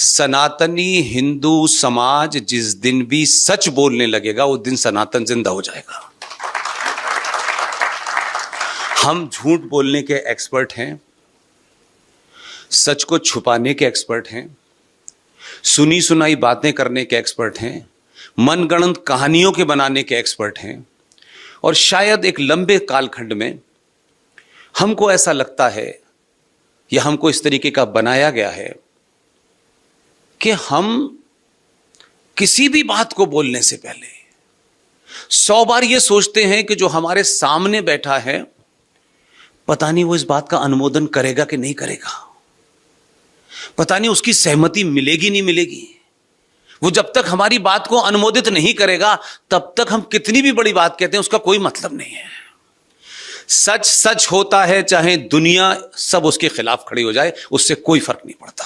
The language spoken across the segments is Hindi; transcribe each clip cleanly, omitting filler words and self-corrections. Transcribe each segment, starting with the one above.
सनातनी हिंदू समाज जिस दिन भी सच बोलने लगेगा उस दिन सनातन जिंदा हो जाएगा। हम झूठ बोलने के एक्सपर्ट हैं, सच को छुपाने के एक्सपर्ट हैं, सुनी सुनाई बातें करने के एक्सपर्ट हैं, मनगढ़ंत कहानियों के बनाने के एक्सपर्ट हैं। और शायद एक लंबे कालखंड में हमको ऐसा लगता है या हमको इस तरीके का बनाया गया है कि हम किसी भी बात को बोलने से पहले 100 बार यह सोचते हैं कि जो हमारे सामने बैठा है पता नहीं वो इस बात का अनुमोदन करेगा कि नहीं करेगा, पता नहीं उसकी सहमति मिलेगी नहीं मिलेगी। वो जब तक हमारी बात को अनुमोदित नहीं करेगा तब तक हम कितनी भी बड़ी बात कहते हैं उसका कोई मतलब नहीं है। सच सच होता है, चाहे दुनिया सब उसके खिलाफ खड़ी हो जाए, उससे कोई फर्क नहीं पड़ता।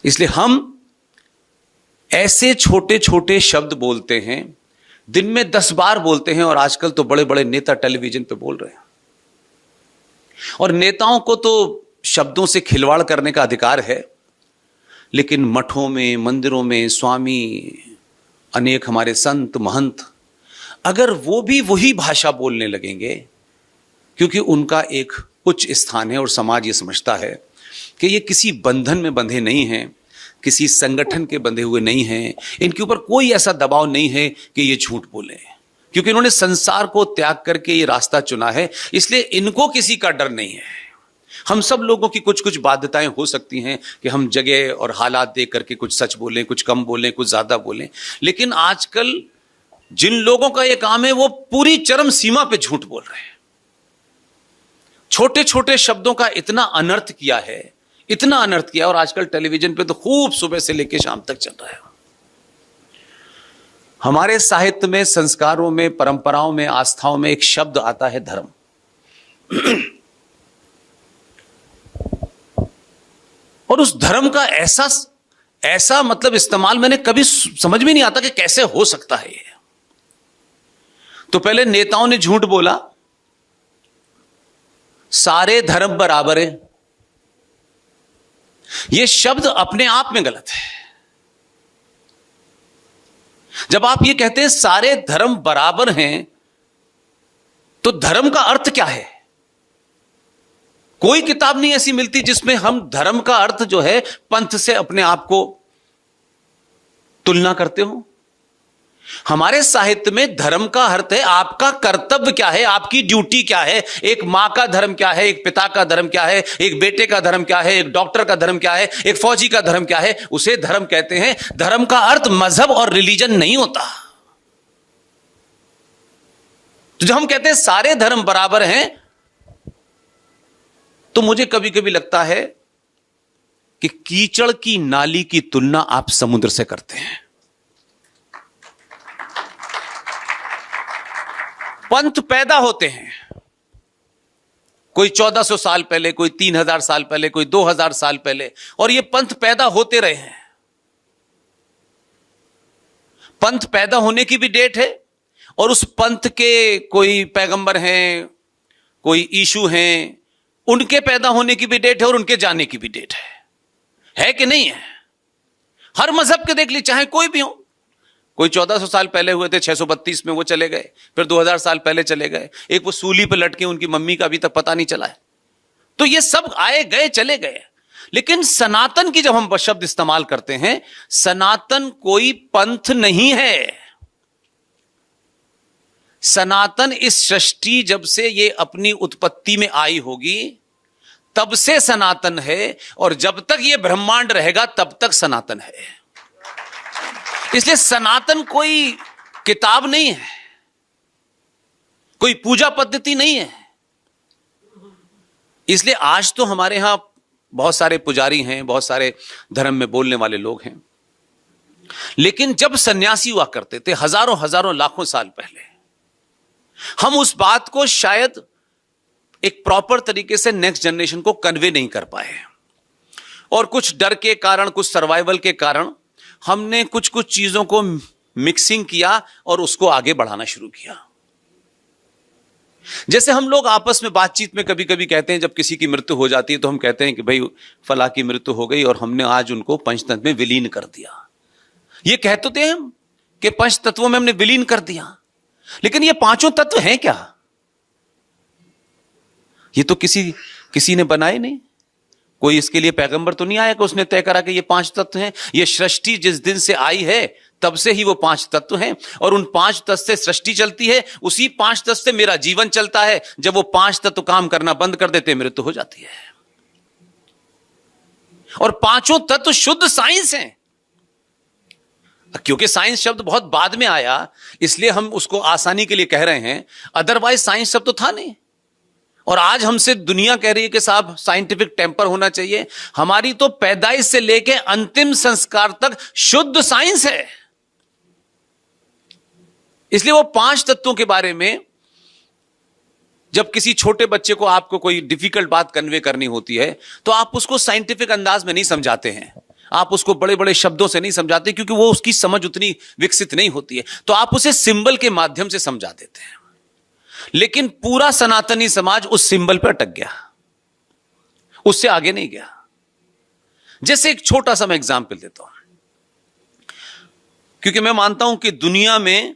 इसलिए हम ऐसे छोटे छोटे शब्द बोलते हैं, दिन में 10 बार बोलते हैं। और आजकल तो बड़े बड़े नेता टेलीविजन पे बोल रहे हैं, और नेताओं को तो शब्दों से खिलवाड़ करने का अधिकार है, लेकिन मठों में, मंदिरों में स्वामी, अनेक हमारे संत महंत, अगर वो भी वही भाषा बोलने लगेंगे, क्योंकि उनका एक उच्च स्थान है और समाज ये समझता है कि ये किसी बंधन में बंधे नहीं हैं, किसी संगठन के बंधे हुए नहीं हैं, इनके ऊपर कोई ऐसा दबाव नहीं है कि ये झूठ बोले, क्योंकि इन्होंने संसार को त्याग करके ये रास्ता चुना है, इसलिए इनको किसी का डर नहीं है। हम सब लोगों की कुछ कुछ बाध्यताएं हो सकती हैं कि हम जगह और हालात देख करके कुछ सच बोलें, कुछ कम बोलें, कुछ ज्यादा बोलें, लेकिन आजकल जिन लोगों का यह काम है वो पूरी चरम सीमा पे झूठ बोल रहे हैं। छोटे छोटे शब्दों का इतना अनर्थ किया है, इतना अनर्थ किया, और आजकल टेलीविजन पे तो खूब सुबह से लेकर शाम तक चल रहा है। हमारे साहित्य में, संस्कारों में, परंपराओं में, आस्थाओं में एक शब्द आता है धर्म। और उस धर्म का ऐसा मतलब इस्तेमाल मैंने कभी समझ में नहीं आता कि कैसे हो सकता है ये। तो पहले नेताओं ने झूठ बोला, सारे धर्म बराबर हैं। यह शब्द अपने आप में गलत है। जब आप ये कहते हैं सारे धर्म बराबर हैं, तो धर्म का अर्थ क्या है? कोई किताब नहीं ऐसी मिलती जिसमें हम धर्म का अर्थ जो है पंथ से अपने आप को तुलना करते हो। हमारे साहित्य में धर्म का अर्थ है आपका कर्तव्य क्या है, आपकी ड्यूटी क्या है। एक मां का धर्म क्या है, एक पिता का धर्म क्या है, एक बेटे का धर्म क्या है, एक डॉक्टर का धर्म क्या है, एक फौजी का धर्म क्या है, उसे धर्म कहते हैं। धर्म का अर्थ मजहब और रिलीजन नहीं होता। तो जब हम कहते हैं सारे धर्म बराबर हैं, तो मुझे कभी कभी लगता है कि कीचड़ की नाली की तुलना आप समुद्र से करते हैं। पंथ पैदा होते हैं, कोई 1400 साल पहले, कोई 3000 साल पहले, कोई 2000 साल पहले, और ये पंथ पैदा होते रहे हैं। पंथ पैदा होने की भी डेट है, और उस पंथ के कोई पैगंबर हैं, कोई ईशु हैं, उनके पैदा होने की भी डेट है और उनके जाने की भी डेट है कि नहीं है? हर मजहब के देख लीजिए, चाहे कोई भी हो। कोई 1400 साल पहले हुए थे, 632 में वो चले गए, फिर 2000 साल पहले चले गए। एक वो सूली पर लटके उनकी मम्मी का अभी तक पता नहीं चला है। तो ये सब आए गए चले गए। लेकिन सनातन की जब हम शब्द इस्तेमाल करते हैं, सनातन कोई पंथ नहीं है। सनातन इस सृष्टि जब से ये अपनी उत्पत्ति में आई होगी तब से सनातन है, और जब तक ये ब्रह्मांड रहेगा तब तक सनातन है। इसलिए सनातन कोई किताब नहीं है, कोई पूजा पद्धति नहीं है। इसलिए आज तो हमारे यहां बहुत सारे पुजारी हैं, बहुत सारे धर्म में बोलने वाले लोग हैं, लेकिन जब सन्यासी हुआ करते थे हजारों हजारों लाखों साल पहले, हम उस बात को शायद एक प्रॉपर तरीके से नेक्स्ट जनरेशन को कन्वे नहीं कर पाए, और कुछ डर के कारण, कुछ सर्वाइवल के कारण हमने कुछ कुछ चीजों को मिक्सिंग किया और उसको आगे बढ़ाना शुरू किया। जैसे हम लोग आपस में बातचीत में कभी कभी कहते हैं, जब किसी की मृत्यु हो जाती है तो हम कहते हैं कि भाई फला की मृत्यु हो गई और हमने आज उनको पंचतत्व में विलीन कर दिया। ये कहते थे हम कि पंच तत्वों में हमने विलीन कर दिया, लेकिन ये पांचों तत्व हैं क्या? ये तो किसी ने बनाए नहीं। कोई इसके लिए पैगंबर तो नहीं आया कि उसने तय करा कि ये पांच तत्व हैं। ये सृष्टि जिस दिन से आई है तब से ही वो पांच तत्व हैं, और उन पांच तत्व से सृष्टि चलती है, उसी पांच तत्व से मेरा जीवन चलता है। जब वो पांच तत्व काम करना बंद कर देते मृत्यु हो जाती है। और पांचों तत्व शुद्ध साइंस हैं। क्योंकि साइंस शब्द बहुत बाद में आया इसलिए हम उसको आसानी के लिए कह रहे हैं, अदरवाइज साइंस शब्द तो था नहीं। और आज हमसे दुनिया कह रही है कि साहब साइंटिफिक टेम्पर होना चाहिए। हमारी तो पैदाइश से लेके अंतिम संस्कार तक शुद्ध साइंस है। इसलिए वो पांच तत्वों के बारे में जब किसी छोटे बच्चे को आपको कोई डिफिकल्ट बात कन्वे करनी होती है तो आप उसको साइंटिफिक अंदाज में नहीं समझाते हैं, आप उसको बड़े बड़े शब्दों से नहीं समझाते, क्योंकि वो उसकी समझ उतनी विकसित नहीं होती है। तो आप उसे सिंबल के माध्यम से समझा देते हैं। लेकिन पूरा सनातनी समाज उस सिंबल पर अटक गया, उससे आगे नहीं गया। जैसे एक छोटा सा मैं एग्जाम्पल देता हूं, क्योंकि मैं मानता हूं कि दुनिया में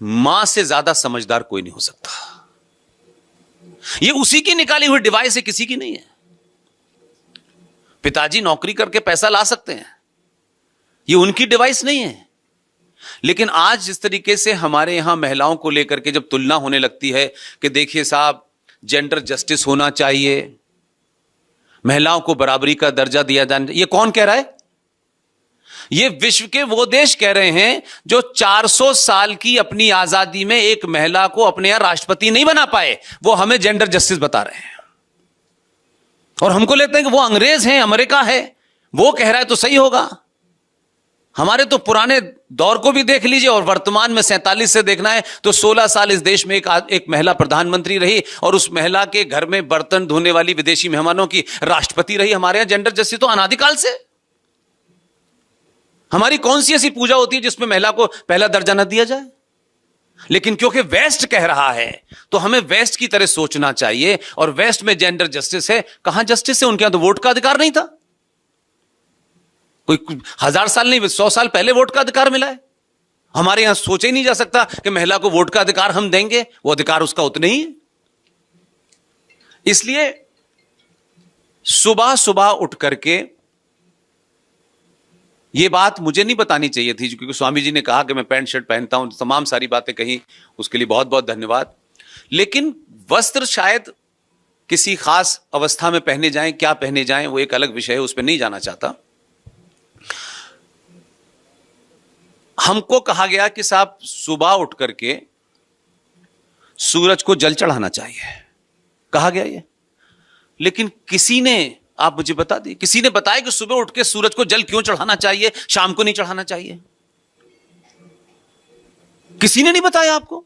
मां से ज्यादा समझदार कोई नहीं हो सकता। ये उसी की निकाली हुई डिवाइस है, किसी की नहीं है। पिताजी नौकरी करके पैसा ला सकते हैं, ये उनकी डिवाइस नहीं है। लेकिन आज जिस तरीके से हमारे यहां महिलाओं को लेकर के जब तुलना होने लगती है कि देखिए साहब जेंडर जस्टिस होना चाहिए, महिलाओं को बराबरी का दर्जा दिया जाना, ये कौन कह रहा है? ये विश्व के वो देश कह रहे हैं जो 400 साल की अपनी आजादी में एक महिला को अपने यहां राष्ट्रपति नहीं बना पाए, वो हमें जेंडर जस्टिस बता रहे हैं। और हमको लगता है कि वो अंग्रेज हैं, अमेरिका है, वो कह रहा है तो सही होगा। हमारे तो पुराने दौर को भी देख लीजिए और वर्तमान में 47 से देखना है तो 16 साल इस देश में एक महिला प्रधानमंत्री रही, और उस महिला के घर में बर्तन धोने वाली विदेशी मेहमानों की राष्ट्रपति रही। हमारे यहां जेंडर जस्टिस तो अनादिकाल से। हमारी कौन सी ऐसी पूजा होती है जिसमें महिला को पहला दर्जा न दिया जाए? लेकिन क्योंकि वेस्ट कह रहा है तो हमें वेस्ट की तरह सोचना चाहिए। और वेस्ट में जेंडर जस्टिस है, कहां जस्टिस है? उनके यहां तो वोट का अधिकार नहीं था। कोई 1000 साल नहीं, 100 साल पहले वोट का अधिकार मिला है। हमारे यहां सोचा ही नहीं जा सकता कि महिला को वोट का अधिकार हम देंगे, वो अधिकार उसका उतना ही है। इसलिए सुबह सुबह उठ करके ये बात मुझे नहीं बतानी चाहिए थी, क्योंकि स्वामी जी ने कहा कि मैं पैंट शर्ट पहनता हूं, तमाम सारी बातें कही, उसके लिए बहुत बहुत धन्यवाद। लेकिन वस्त्र शायद किसी खास अवस्था में पहने जाएं, क्या पहने जाएं वो एक अलग विषय है, उस पर नहीं जाना चाहता। हमको कहा गया कि साहब सुबह उठ करके सूरज को जल चढ़ाना चाहिए, कहा गया ये। लेकिन किसी ने, आप मुझे बता दी, किसी ने बताया कि सुबह उठ के सूरज को जल क्यों चढ़ाना चाहिए, शाम को नहीं चढ़ाना चाहिए? किसी ने नहीं बताया आपको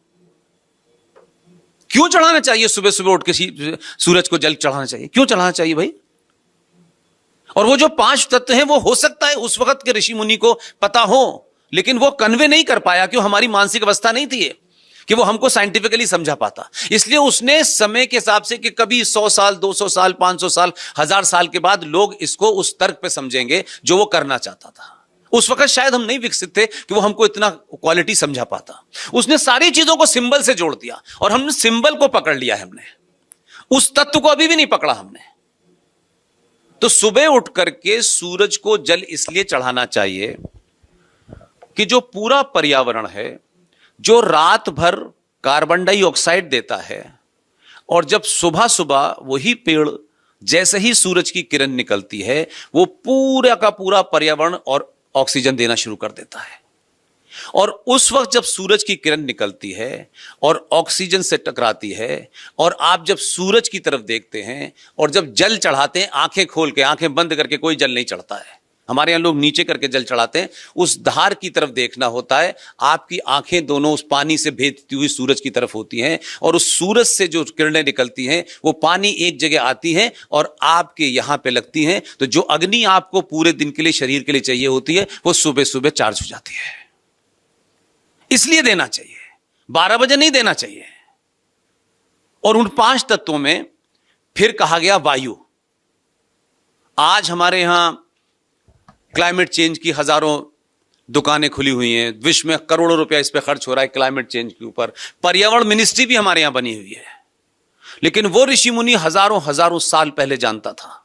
क्यों चढ़ाना चाहिए। सुबह सुबह उठ के सूरज को जल चढ़ाना चाहिए, क्यों चढ़ाना चाहिए भाई? और वो जो 5 तत्व हैं वो हो सकता है उस वक्त के ऋषि मुनि को पता हो, लेकिन वो कन्वे नहीं कर पाया, क्यों? हमारी मानसिक अवस्था नहीं थी कि वो हमको साइंटिफिकली समझा पाता। इसलिए उसने समय के हिसाब से कि कभी 100 साल, 200 साल, 500 साल, 1000 साल के बाद लोग इसको उस तर्क पे समझेंगे जो वो करना चाहता था। उस वक्त शायद हम नहीं विकसित थे कि वो हमको इतना क्वालिटी समझा पाता। उसने सारी चीजों को सिंबल से जोड़ दिया और हमने सिंबल को पकड़ लिया है, हमने उस तत्व को अभी भी नहीं पकड़ा हमने। तो सुबह उठ करके सूरज को जल इसलिए चढ़ाना चाहिए कि जो पूरा पर्यावरण है, जो रात भर कार्बन डाइऑक्साइड देता है, और जब सुबह सुबह वही पेड़ जैसे ही सूरज की किरण निकलती है वो पूरा का पूरा पर्यावरण और ऑक्सीजन देना शुरू कर देता है। और उस वक्त जब सूरज की किरण निकलती है और ऑक्सीजन से टकराती है, और आप जब सूरज की तरफ देखते हैं और जब जल चढ़ाते हैं, आंखें खोल के, आंखें बंद करके कोई जल नहीं चढ़ता है। हमारे यहां लोग नीचे करके जल चढ़ाते हैं, उस धार की तरफ देखना होता है। आपकी आंखें दोनों उस पानी से भेजती हुई सूरज की तरफ होती हैं, और उस सूरज से जो किरणें निकलती हैं वो पानी एक जगह आती हैं और आपके यहां पे लगती हैं। तो जो अग्नि आपको पूरे दिन के लिए, शरीर के लिए चाहिए होती है, वो सुबह सुबह चार्ज हो जाती है। इसलिए देना चाहिए, 12 बजे नहीं देना चाहिए। और उन 5 तत्वों में फिर कहा गया वायु। आज हमारे यहां क्लाइमेट चेंज की हजारों दुकानें खुली हुई हैं, विश्व में करोड़ों रुपया इस पर खर्च हो रहा है क्लाइमेट चेंज के ऊपर। पर्यावरण मिनिस्ट्री भी हमारे यहां बनी हुई है। लेकिन वो ऋषि मुनि हजारों हजारों साल पहले जानता था